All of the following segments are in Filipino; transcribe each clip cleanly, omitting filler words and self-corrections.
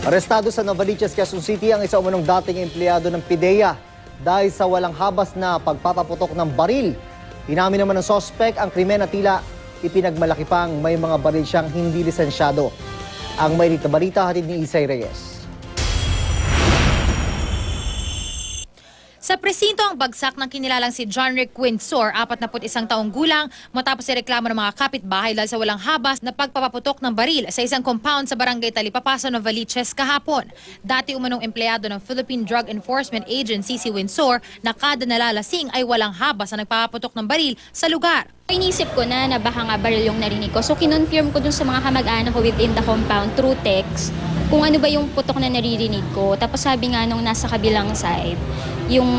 Arestado sa Novaliches, Quezon City ang isa umanong dating empleyado ng PIDEA dahil sa walang habas na pagpapaputok ng baril. Inamin naman ng sospek ang krimen na tila ipinagmalaki pang may mga baril siyang hindi lisensyado. Ang mainit na balita hatid ni Isay Reyes. Sa presinto ang bagsak ng kinilalang si John Rick Windsor, 41 taong gulang, matapos ireklamo ng mga kapitbahay dahil sa walang habas na pagpapaputok ng baril sa isang compound sa barangay Talipapa, Novaliches kahapon. Dati umanong empleyado ng Philippine Drug Enforcement Agency si Windsor na kada nalalasing ay walang habas na nagpapaputok ng baril sa lugar. Inisip ko na baka nga baril yung narinig ko. So kinonfirm ko dun sa mga kamag-anak ko within the compound through text kung ano ba yung putok na naririnig ko. Tapos sabi nga nung nasa kabilang side, yung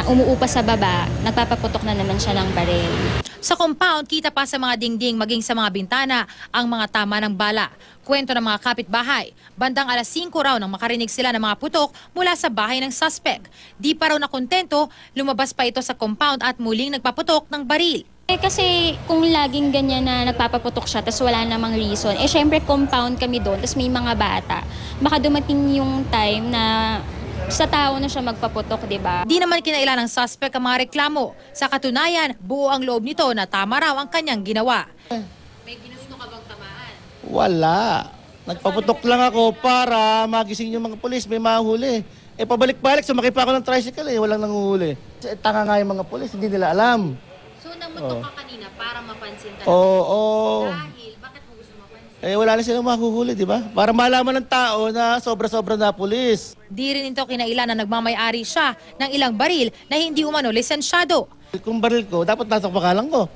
umuupa sa baba, nagpapaputok na naman siya ng baril. Sa compound, kita pa sa mga dingding maging sa mga bintana ang mga tama ng bala. Kwento ng mga kapitbahay, bandang alas 5 raw nang makarinig sila ng mga putok mula sa bahay ng suspect. Di pa raw nakontento, lumabas pa ito sa compound at muling nagpaputok ng baril. Kasi kung laging ganyan na nagpapaputok siya tapos wala namang reason, syempre compound kami doon tapos may mga bata. Baka dumating yung time na sa tao na siya magpaputok, di ba? Di naman kinailan ng suspect ang mga reklamo. Sa katunayan, buo ang loob nito na tama raw ang kanyang ginawa. May ginusto ka bang tamaan? Wala. Nagpaputok lang ako para magising yung mga pulis, may mahuli. Pabalik-balik, sumakay pa ako ng tricycle walang nanguhuli. Tanga nga yung mga pulis, hindi nila alam. So namutok ka kanina para mapansin ka Oo. Dahil, bakit mo gusto mapansin? Wala na silang mahuhuli, di ba? Para malaman ng tao na sobra-sobra na pulis. Di rin ito kinailan na nagmamayari siya ng ilang baril na hindi umano lisensyado. Kung baril ko, dapat nasa pakalan ko.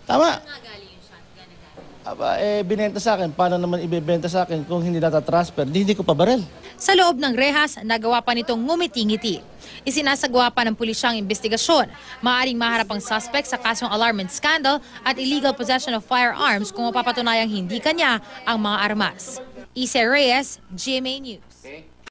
Tama. Nga galing yung shotgun na galing. Aba, binenta sa akin. Paano naman ibebenta sa akin kung hindi natatransfer? Hindi ko pa baril. Sa loob ng rehas, nagawa pa nitong ngumiti-ngiti. Isinasagawa pa ng pulisyang investigasyon. Maaring maharap ang suspect sa kasong alarm and scandal at illegal possession of firearms kung mapapatunayang hindi kanya ang mga armas. Isay Reyes, GMA News.